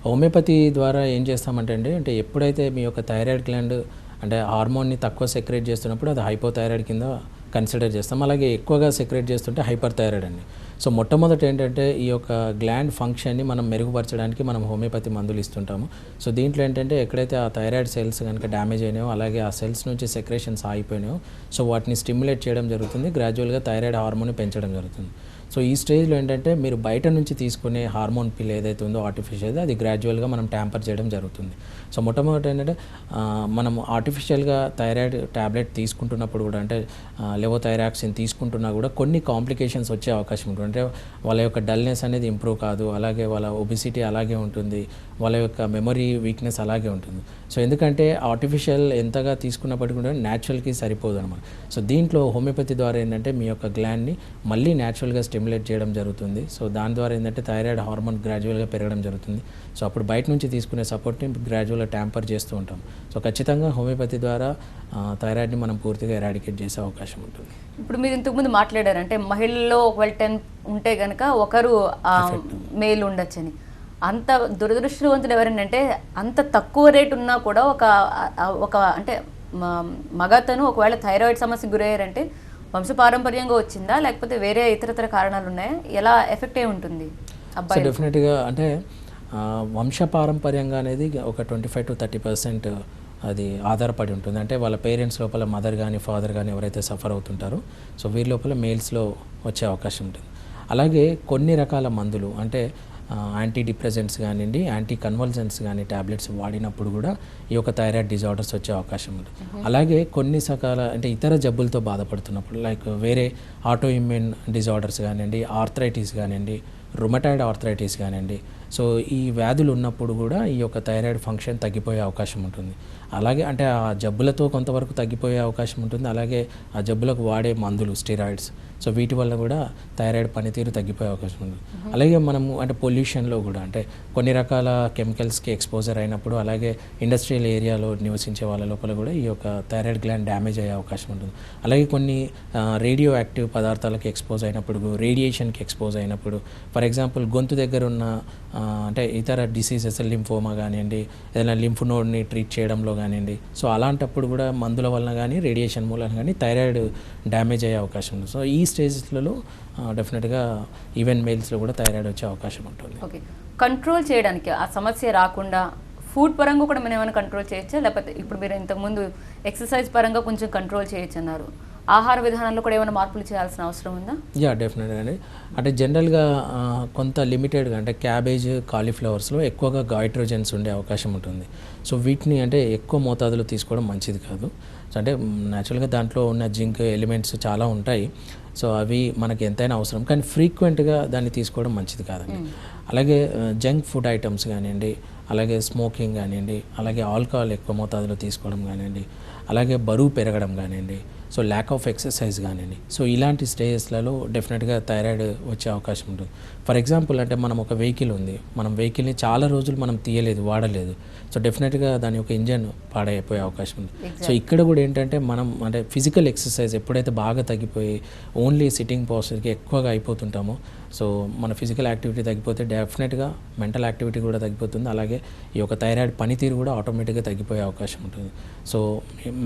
హోమియోపతి ద్వారా ఏం చేస్తామంటే అండి, అంటే ఎప్పుడైతే మీ యొక్క థైరాయిడ్ గ్లాండ్ అంటే హార్మోన్ని తక్కువ సెక్రేట్ చేస్తున్నప్పుడు అది హైపోథైరాయిడ్ కింద కన్సిడర్ చేస్తాం. అలాగే ఎక్కువగా సెక్రేట్ చేస్తుంటే హైపర్ థైరాయిడ్ అండి. సో మొట్టమొదటి ఏంటంటే ఈ యొక్క గ్లాండ్ ఫంక్షన్ని మనం మెరుగుపరచడానికి మనం హోమియోపతి మందులు ఇస్తుంటాము. సో దీంట్లో ఏంటంటే ఎక్కడైతే ఆ థైరాయిడ్ సెల్స్ కనుక డ్యామేజ్ అయినాయో, అలాగే ఆ సెల్స్ నుంచి సెక్రేషన్స్ ఆగిపోయినాయో, సో వాటిని స్టిమ్యులేట్ చేయడం జరుగుతుంది, గ్రాడ్యువల్గా థైరాయిడ్ హార్మోన్ని పెంచడం జరుగుతుంది. సో ఈ స్టేజ్లో ఏంటంటే మీరు బయట నుంచి తీసుకునే హార్మోన్ పిల్ ఏదైతే ఉందో ఆర్టిఫిషియల్గా, అది గ్రాడ్యువల్గా మనం ట్యాంపర్ చేయడం జరుగుతుంది. సో మొట్టమొదటి ఏంటంటే మనం ఆర్టిఫిషియల్గా థైరాయిడ్ ట్యాబ్లెట్ తీసుకుంటున్నప్పుడు కూడా, అంటే లెవోథైరాక్సిన్ తీసుకుంటున్నా కూడా కొన్ని కాంప్లికేషన్స్ వచ్చే అవకాశం ఉంటుంది. అంటే వాళ్ళ యొక్క డల్నెస్ అనేది ఇంప్రూవ్ కాదు, అలాగే వాళ్ళ ఒబిసిటీ అలాగే ఉంటుంది, వాళ్ళ యొక్క మెమరీ వీక్నెస్ అలాగే ఉంటుంది. సో ఎందుకంటే ఆర్టిఫిషియల్ ఎంతగా తీసుకున్నప్పటికీ కూడా న్యాచురల్కి సరిపోదు అనమాట. సో దీంట్లో హోమియోపతి ద్వారా ఏంటంటే మీ యొక్క గ్లాండ్ని మళ్ళీ న్యాచురల్గా స్టిమ్యులేట్ చేయడం జరుగుతుంది. సో దాని ద్వారా ఏంటంటే థైరాయిడ్ హార్మోన్ గ్రాడ్యువల్గా పెరగడం జరుగుతుంది. సో అప్పుడు బయట నుంచి తీసుకునే సపోర్ట్ని గ్రాడ్యువల్గా ట్యాంపర్ చేస్తూ ఉంటాం. సో ఖచ్చితంగా హోమియోపతి ద్వారా థైరాయిడ్ని మనం పూర్తిగా ఎరాడికేట్ చేసే అవకాశం ఉంటుంది. ఇప్పుడు మీరు ఇంతకుముందు మాట్లాడారు, అంటే మహిళల్లో ఒకవేళ 10 ఉంటే కనుక ఒకరు మేల్ ఉండొచ్చని. అంత దురదృష్టవంతులు ఎవరంటే అంత తక్కువ రేట్ ఉన్నా కూడా ఒక అంటే మగతను ఒకవేళ థైరాయిడ్ సమస్యకు గురయ్యారంటే వంశపారంపర్యంగా వచ్చిందా, లేకపోతే వేరే ఇతరతర కారణాలు ఉన్నాయా? ఎలా ఎఫెక్ట్ అయి ఉంటుంది అబ్బాయి? డెఫినెట్గా అంటే వంశపారంపర్యంగా అనేది ఒక 25 to 30% అది ఆధారపడి ఉంటుంది. అంటే వాళ్ళ పేరెంట్స్ లోపల మదర్ కానీ ఫాదర్ కానీ ఎవరైతే సఫర్ అవుతుంటారో సో వీరి లోపల మేల్స్లో వచ్చే అవకాశం ఉంటుంది. అలాగే కొన్ని రకాల మందులు అంటే యాంటీ డిప్రెసెంట్స్ కానివ్వండి, యాంటీ కన్వల్సెంట్స్ కానీ ట్యాబ్లెట్స్ వాడినప్పుడు కూడా ఈ యొక్క థైరాయిడ్ డిజార్డర్స్ వచ్చే అవకాశం ఉంటుంది. అలాగే కొన్ని రకాల అంటే ఇతర జబ్బులతో బాధపడుతున్నప్పుడు, లైక్ వేరే ఆటో ఇమ్యూన్ డిజార్డర్స్ కానివ్వండి, ఆర్థరైటిస్ కానివ్వండి, రుమటాయిడ్ ఆర్థరైటిస్ కానివ్వండి, సో ఈ వ్యాధులు ఉన్నప్పుడు కూడా ఈ యొక్క థైరాయిడ్ ఫంక్షన్ తగ్గిపోయే అవకాశం ఉంటుంది. అలాగే అంటే ఆ జబ్బులతో కొంతవరకు తగ్గిపోయే అవకాశం ఉంటుంది. అలాగే ఆ జబ్బులకు వాడే మందులు స్టెరాయిడ్స్, సో వీటి వల్ల కూడా థైరాయిడ్ పనితీరు తగ్గిపోయే అవకాశం ఉంది. అలాగే మనము అంటే పొల్యూషన్లో కూడా అంటే కొన్ని రకాల కెమికల్స్కి ఎక్స్పోజర్ అయినప్పుడు, అలాగే ఇండస్ట్రియల్ ఏరియాలో నివసించే వాళ్ళ లోపల కూడా ఈ యొక్క థైరాయిడ్ గ్లాండ్ డ్యామేజ్ అయ్యే అవకాశం ఉంటుంది. అలాగే కొన్ని రేడియో యాక్టివ్ పదార్థాలకు ఎక్స్పోజ్ అయినప్పుడు, రేడియేషన్కి ఎక్స్పోజ్ అయినప్పుడు, ఫర్ ఎగ్జాంపుల్ గొంతు దగ్గర ఉన్న అంటే ఇతర డిసీజెస్ లింఫోమా కానివ్వండి, ఏదైనా లింఫ్ నోడ్ని ట్రీట్ చేయడంలో కానివ్వండి, సో అలాంటప్పుడు కూడా మందుల వలన కానీ రేడియేషన్ మూలన కానీ థైరాయిడ్ డ్యామేజ్ అయ్యే అవకాశం ఉంది. సో ఈ స్టేజెస్లలో డెఫినెట్గా ఈవెన్ మేల్స్లో కూడా థైరాయిడ్ వచ్చే అవకాశం ఉంటుంది. ఓకే, కంట్రోల్ చేయడానికి ఆ సమస్య రాకుండా ఫుడ్ పరంగా కూడా మనం ఏమైనా కంట్రోల్ చేయొచ్చా, లేకపోతే ఇప్పుడు మీరు ఇంతకుముందు ఎక్సర్సైజ్ పరంగా కొంచెం కంట్రోల్ చేయొచ్చు అన్నారు, ఆహార విధానంలో కూడా ఏమైనా మార్పులు చేయాల్సిన అవసరం ఉందా? యా, డెఫినెట్గా అండి. అంటే జనరల్గా కొంత లిమిటెడ్గా అంటే క్యాబేజ్, కాలీఫ్లవర్స్లో ఎక్కువగా గైట్రోజన్స్ ఉండే అవకాశం ఉంటుంది. సో వీటిని అంటే ఎక్కువ మోతాదులో తీసుకోవడం మంచిది కాదు. సో అంటే న్యాచురల్గా దాంట్లో ఉన్న జింక్ ఎలిమెంట్స్ చాలా ఉంటాయి. సో అవి మనకి ఎంతైనా అవసరం, కానీ ఫ్రీక్వెంట్గా దాన్ని తీసుకోవడం మంచిది కాదండి. అలాగే జంక్ ఫుడ్ ఐటమ్స్ కానివ్వండి, అలాగే స్మోకింగ్ కానివ్వండి, అలాగే ఆల్కహాల్ ఎక్కువ మోతాదులో తీసుకోవడం కానివ్వండి, అలాగే బరువు పెరగడం కానివ్వండి, సో ల్యాక్ ఆఫ్ ఎక్సర్సైజ్ కానివ్వండి. సో ఇలాంటి స్టేజెస్లలో డెఫినెట్గా థైరాయిడ్ వచ్చే అవకాశం ఉంటుంది. ఫర్ ఎగ్జాంపుల్ అంటే మనం ఒక వెహికల్ ఉంది, మనం వెహికల్ని చాలా రోజులు మనం తీయలేదు, వాడలేదు, సో డెఫినెట్గా దాని యొక్క ఇంజన్ పాడైపోయే అవకాశం ఉంది. సో ఇక్కడ కూడా ఏంటంటే మనం అంటే ఫిజికల్ ఎక్సర్సైజ్ ఎప్పుడైతే బాగా తగ్గిపోయి ఓన్లీ సిట్టింగ్ పోస్చర్కి ఎక్కువగా అయిపోతుంటామో, సో మన ఫిజికల్ యాక్టివిటీ తగ్గిపోతే డెఫినెట్గా మెంటల్ యాక్టివిటీ కూడా తగ్గిపోతుంది. అలాగే ఈ యొక్క థైరాయిడ్ పనితీరు కూడా ఆటోమేటిక్గా తగ్గిపోయే అవకాశం ఉంటుంది. సో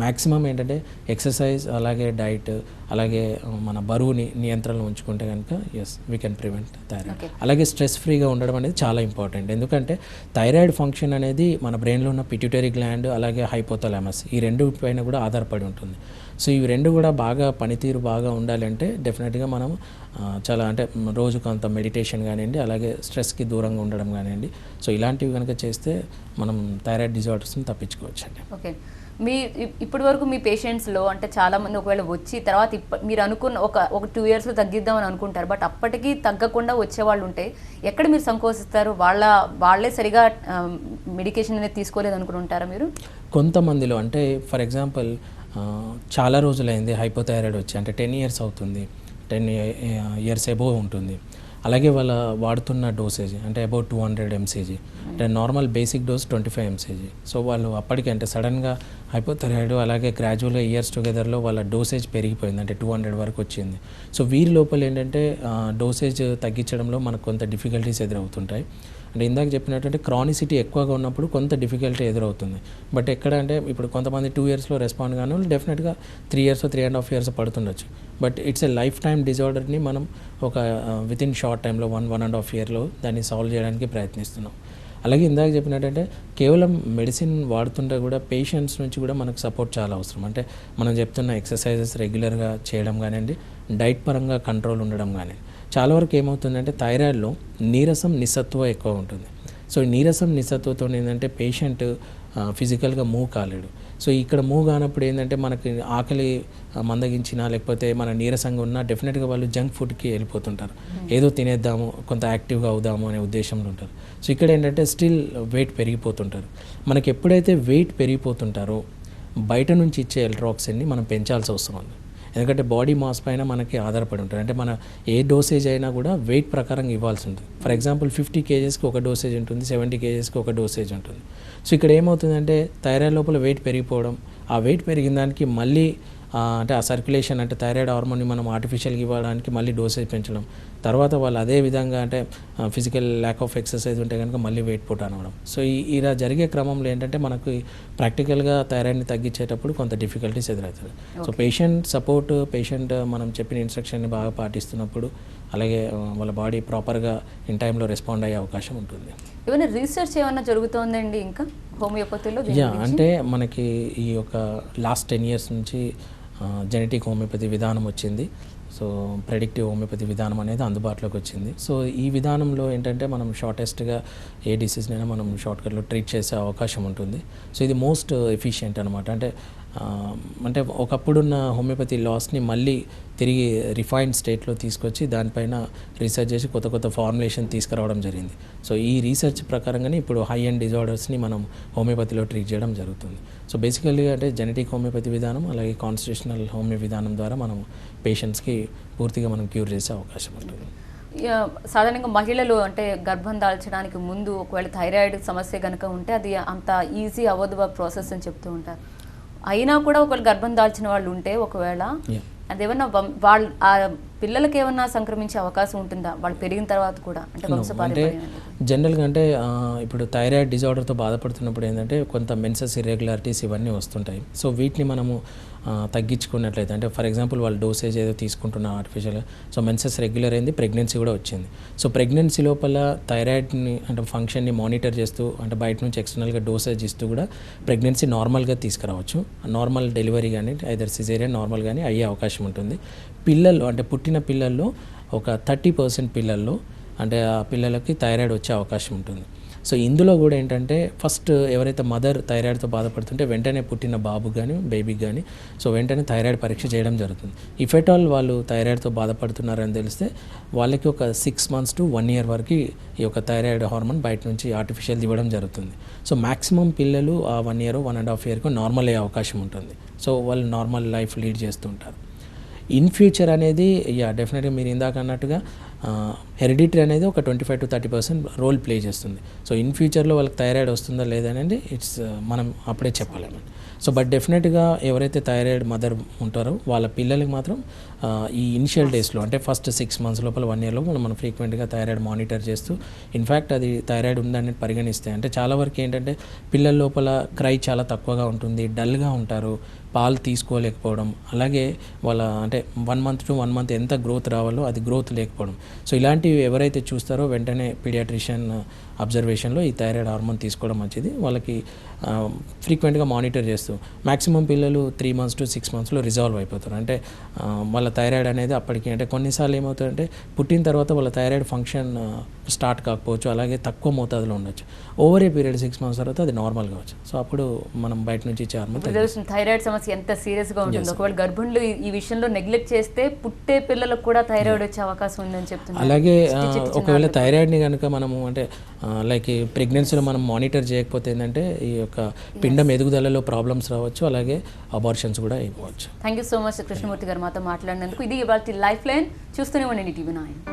మ్యాక్సిమం ఏంటంటే ఎక్సర్సైజ్, అలాగే డైట్, అలాగే మన బరువుని నియంత్రణలో ఉంచుకుంటే కనుక as we can prevent thyroid. అలాగే స్ట్రెస్ ఫ్రీగా ఉండడం అనేది చాలా ఇంపార్టెంట్. ఎందుకంటే థైరాయిడ్ ఫంక్షన్ అనేది మన బ్రెయిన్లో ఉన్న పిట్యూటరీ గ్లాండ్ అలాగే హైపోథలామస్ ఈ రెండు పైన కూడా ఆధారపడి ఉంటుంది. సో ఇవి రెండు కూడా బాగా పనితీరు బాగా ఉండాలంటే డెఫినెట్గా మనం చాలా అంటే రోజు కొంత మెడిటేషన్ కానివ్వండి, అలాగే స్ట్రెస్కి దూరంగా ఉండడం కానివ్వండి, సో ఇలాంటివి కనుక చేస్తే మనం థైరాయిడ్ డిజార్డర్స్ని తప్పించుకోవచ్చు అండి. ఓకే, మీ ఇప్పటి వరకు మీ పేషెంట్స్లో అంటే చాలామంది ఒకవేళ వచ్చి తర్వాత మీరు అనుకున్న ఒక 2 yearsలో తగ్గిద్దామని అనుకుంటారు, బట్ అప్పటికి తగ్గకుండా వచ్చేవాళ్ళు ఉంటే ఎక్కడ మీరు సంకోచిస్తారు? వాళ్ళే సరిగా మెడికేషన్ అనేది తీసుకోలేదు అనుకుని ఉంటారా మీరు? కొంతమందిలో అంటే ఫర్ ఎగ్జాంపుల్ చాలా రోజులైంది హైపోథైరాయిడ్ వచ్చి, అంటే 10 years అవుతుంది, 10 years అబోవ్ ఉంటుంది. అలాగే వాళ్ళ వాడుతున్న డోసేజ్ అంటే అబౌట్ 200 mcg, అంటే normal basic dose 25 mcg. So వాళ్ళు అప్పటికి అంటే సడన్గా హైపోథైరాయిడ్ అలాగే గ్రాడ్యువల్గా ఇయర్స్ టుగెదర్లో వాళ్ళ డోసేజ్ పెరిగిపోయింది, అంటే 200 వరకు వచ్చింది. సో వీరి లోపల ఏంటంటే డోసేజ్ తగ్గించడంలో మనకు కొంత డిఫికల్టీస్ ఎదురవుతుంటాయి. అంటే ఇందాక చెప్పినట్టు క్రానిసిటీ ఎక్కువగా ఉన్నప్పుడు కొంత డిఫికల్టీ ఎదురవుతుంది. బట్ ఎక్కడ అంటే ఇప్పుడు కొంతమంది 2 yearsలో రెస్పాండ్ కానీ వాళ్ళు డెఫినెట్గా 3 years 3.5 years పడుతుండొచ్చు. But it's a lifetime డిజార్డర్ని మనం ఒక వితిన్ షార్ట్ టైంలో 1.5 yearలో దాన్ని సాల్వ్ చేయడానికి ప్రయత్నిస్తున్నాం. అలాగే ఇందాక చెప్పినట్టంటే కేవలం మెడిసిన్ వాడుతుంటే కూడా పేషెంట్స్ నుంచి కూడా మనకు సపోర్ట్ చాలా అవసరం. అంటే మనం చెప్తున్న ఎక్సర్సైజెస్ రెగ్యులర్గా చేయడం కానివ్వండి, డైట్ పరంగా కంట్రోల్ ఉండడం కానీ. చాలా వరకు ఏమవుతుందంటే థైరాయిడ్లో నీరసం నిస్సత్వ ఎక్కువ ఉంటుంది. సో ఈ నీరసం నిస్సత్వతో ఏంటంటే పేషెంట్ ఫిజికల్గా మూవ్ కాలేడు. సో ఇక్కడ మూవ్ కానప్పుడు ఏంటంటే మనకి ఆకలి మందగించినా లేకపోతే మన నీరసంగా ఉన్నా డెఫినెట్గా వాళ్ళు జంక్ ఫుడ్కి వెళ్ళిపోతుంటారు. ఏదో తినేద్దాము, కొంత యాక్టివ్గా అవుదాము అనే ఉద్దేశంలో ఉంటారు. సో ఇక్కడ ఏంటంటే స్టిల్ వెయిట్ పెరిగిపోతుంటారు. మనకి ఎప్పుడైతే వెయిట్ పెరిగిపోతుంటారో బయట నుంచి ఇచ్చే ఎల్ట్రాక్సిన్ని మనం పెంచాల్సి అవసరం ఉంది. ఎందుకంటే బాడీ మాస్ పైన మనకి ఆధారపడి ఉంటుంది. అంటే మన ఏ డోసేజ్ అయినా కూడా వెయిట్ ప్రకారం ఇవ్వాల్సి ఉంటుంది. ఫర్ ఎగ్జాంపుల్ 50 kgsకి ఒక డోసేజ్ ఉంటుంది, 70 kgsకి ఒక డోసేజ్ ఉంటుంది. సో ఇక్కడ ఏమవుతుందంటే థైరాయిడ్ లోపల వెయిట్ పెరిగిపోవడం, ఆ వెయిట్ పెరిగిన దానికి మళ్ళీ అంటే ఆ సర్క్యులేషన్ అంటే థైరాయిడ్ హార్మోన్ని మనం ఆర్టిఫిషియల్గా ఇవ్వడానికి మళ్ళీ డోసేజ్ పెంచడం, తర్వాత వాళ్ళు అదే విధంగా అంటే ఫిజికల్ ల్యాక్ ఆఫ్ ఎక్సర్సైజ్ ఉంటే కనుక మళ్ళీ వెయిట్ పుట్ అనవడం. సో ఇలా జరిగే క్రమంలో ఏంటంటే మనకు ప్రాక్టికల్గా థైరాయిడ్ని తగ్గించేటప్పుడు కొంత డిఫికల్టీస్ ఎదురవుతుంది. సో పేషెంట్ సపోర్ట్, పేషెంట్ మనం చెప్పిన ఇన్స్ట్రక్షన్ని బాగా పాటిస్తున్నప్పుడు అలాగే వాళ్ళ బాడీ ప్రాపర్గా ఇన్ టైంలో రెస్పాండ్ అయ్యే అవకాశం ఉంటుంది. ఏమైనా రీసెర్చ్ ఏమైనా జరుగుతుందండి ఇంకా హోమియోపతిలో? అంటే మనకి ఈ యొక్క లాస్ట్ 10 years నుంచి జెనెటిక్ హోమియోపతి విధానం వచ్చింది. సో ప్రెడిక్టివ్ హోమియోపతి విధానం అనేది అందుబాటులోకి వచ్చింది. సో ఈ విధానంలో ఏంటంటే మనం షార్టెస్ట్గా ఏ డిసీజ్నైనా మనం షార్ట్కట్లో ట్రీట్ చేసే అవకాశం ఉంటుంది. సో ఇది మోస్ట్ ఎఫిషియెంట్ అనమాట. అంటే ఒకప్పుడున్న హోమియోపతి లాస్ని మళ్ళీ తిరిగి రిఫైన్డ్ స్టేట్లో తీసుకొచ్చి దానిపైన రీసెర్చ్ చేసి కొత్త కొత్త ఫార్ములేషన్ తీసుకురావడం జరిగింది. సో ఈ రీసెర్చ్ ప్రకారంగానే ఇప్పుడు హై ఎండ్ డిజార్డర్స్ని మనం హోమియోపతిలో ట్రీట్ చేయడం జరుగుతుంది. సో బేసికల్లీ అంటే జెనెటిక్ హోమియోపతి విధానం అలాగే కాన్స్టిట్యూషనల్ హోమియో విధానం ద్వారా మనం పేషెంట్స్కి పూర్తిగా మనం క్యూర్ చేసే అవకాశం ఉంటుంది. సాధారణంగా మహిళలు అంటే గర్భం దాల్చడానికి ముందు ఒకవేళ థైరాయిడ్ సమస్య కనుక ఉంటే అది అంత ఈజీ అవ్వదు ప్రాసెస్ అని చెప్తూ ఉంటారు. అయినా కూడా ఒకవేళ గర్భం దాల్చిన వాళ్ళు ఉంటే ఒకవేళ అదేమన్నా వాళ్ళ ఆ పిల్లలకి ఏమన్నా సంక్రమించే అవకాశం ఉంటుందా వాళ్ళు పెరిగిన తర్వాత కూడా? అంటే జనరల్గా అంటే ఇప్పుడు థైరాయిడ్ డిజార్డర్తో బాధపడుతున్నప్పుడు ఏంటంటే కొంత మెన్సెస్ ఇర్రెగ్యులారిటీస్ ఇవన్నీ వస్తుంటాయి. సో వీటిని మనము తగ్గించుకున్నట్లయితే అంటే ఫర్ ఎగ్జాంపుల్ వాళ్ళు డోసేజ్ ఏదో తీసుకుంటున్న ఆర్టిఫిషియల్గా, సో మెన్సెస్ రెగ్యులర్ అయింది, ప్రెగ్నెన్సీ కూడా వచ్చింది. సో ప్రెగ్నెన్సీ లోపల థైరాయిడ్ని అంటే ఫంక్షన్ని మానిటర్ చేస్తూ అంటే బయట నుంచి ఎక్స్టర్నల్గా డోసేజ్ ఇస్తూ కూడా ప్రెగ్నెన్సీ నార్మల్గా తీసుకురావచ్చు. నార్మల్ డెలివరీ కానీ ఐదర్ సిజేరియన్ నార్మల్ కానీ అయ్యే అవకాశం ఉంటుంది. పిల్లల్లో అంటే పుట్టిన పిల్లల్లో ఒక 30% పిల్లల్లో అంటే ఆ పిల్లలకి థైరాయిడ్ వచ్చే అవకాశం ఉంటుంది. సో ఇందులో కూడా ఏంటంటే ఫస్ట్ ఎవరైతే మదర్ థైరాయిడ్తో బాధపడుతుంటే వెంటనే పుట్టిన బాబుకి కానీ బేబీకి కానీ సో వెంటనే థైరాయిడ్ పరీక్ష చేయడం జరుగుతుంది. ఇఫ్ ఎట్ ఆల్ వాళ్ళు థైరాయిడ్తో బాధపడుతున్నారని తెలిస్తే వాళ్ళకి ఒక 6 months to 1 year వరకు ఈ యొక్క థైరాయిడ్ హార్మోన్ బయట నుంచి ఆర్టిఫిషియల్ ఇవ్వడం జరుగుతుంది. సో మ్యాక్సిమం పిల్లలు ఆ 1 year 1.5 year నార్మల్ అయ్యే అవకాశం ఉంటుంది. సో వాళ్ళు నార్మల్ లైఫ్ లీడ్ చేస్తుంటారు. ఇన్ ఫ్యూచర్ అనేది డెఫినెట్గా మీరు ఇందాక అన్నట్టుగా హెరిడిటరీ అనేది ఒక 25 to 30% రోల్ ప్లే చేస్తుంది. సో ఇన్ ఫ్యూచర్లో వాళ్ళకి థైరాయిడ్ వస్తుందా లేదనేది మనం అప్పుడే చెప్పలేమండి. సో బట్ డెఫినెట్గా ఎవరైతే థైరాయిడ్ మదర్ ఉంటారో వాళ్ళ పిల్లలకి మాత్రం ఈ ఇనిషియల్ డేస్లో అంటే ఫస్ట్ 6 months లోపల 1 year లోపల మనం ఫ్రీక్వెంట్గా థైరాయిడ్ మానిటర్ చేస్తూ ఇన్ఫ్యాక్ట్ అది థైరాయిడ్ ఉందని పరిగణిస్తే అంటే చాలా వరకు ఏంటంటే పిల్లల లోపల క్రై చాలా తక్కువగా ఉంటుంది, డల్గా ఉంటారు, పాలు తీసుకోలేకపోవడం, అలాగే వాళ్ళ అంటే 1 month to 1 month ఎంత గ్రోత్ రావాలో అది గ్రోత్ లేకపోవడం. సో ఇలాంటివి ఎవరైతే చూస్తారో వెంటనే పీడియాట్రిషియన్ అబ్జర్వేషన్లో ఈ థైరాయిడ్ హార్మోన్ తీసుకోవడం మంచిది. వాళ్ళకి ఫ్రీక్వెంట్గా మానిటర్ చేస్తూ మ్యాక్సిమం పిల్లలు 3 months to 6 monthsలో రిజాల్వ్ అయిపోతారు. అంటే వాళ్ళ థైరాయిడ్ అనేది అప్పటికి అంటే కొన్నిసార్లు ఏమవుతుందంటే పుట్టిన తర్వాత వాళ్ళ థైరాయిడ్ ఫంక్షన్ స్టార్ట్ కాకపోవచ్చు, అలాగే తక్కువ మోతాదులో ఉండొచ్చు. ఓవర్ ఏ పీరియడ్ 6 months తర్వాత అది నార్మల్ కావచ్చు. సో అప్పుడు మనం బయట నుంచి ఇచ్చే హార్మోన్ థైరాయిడ్ సమస్య ఎంత సీరియస్గా ఉంటుంది. ఒకవేళ గర్భిణులు ఈ విషయంలో నెగ్లెక్ట్ చేస్తే పుట్టే పిల్లలకు కూడా థైరాయిడ్ వచ్చే అవకాశం ఉందని చెప్తున్నారు. అలాగే ఒకవేళ థైరాయిడ్ని కనుక మనము అంటే లైక్ ప్రెగ్నెన్సీలో మనం మానిటర్ చేయకపోతే ఏంటంటే ఈ యొక్క పిండం ఎదుగుదలలో ప్రాబ్లమ్స్ రావచ్చు, అలాగే అబార్షన్స్ కూడా అయిపోవచ్చు. Thank you so much Krishnamurthy గారు మాతో మాట్లాడినందుకు. ఇది ఇవాళ లైఫ్ లైన్. చూస్తూనే ఉండండి TV9.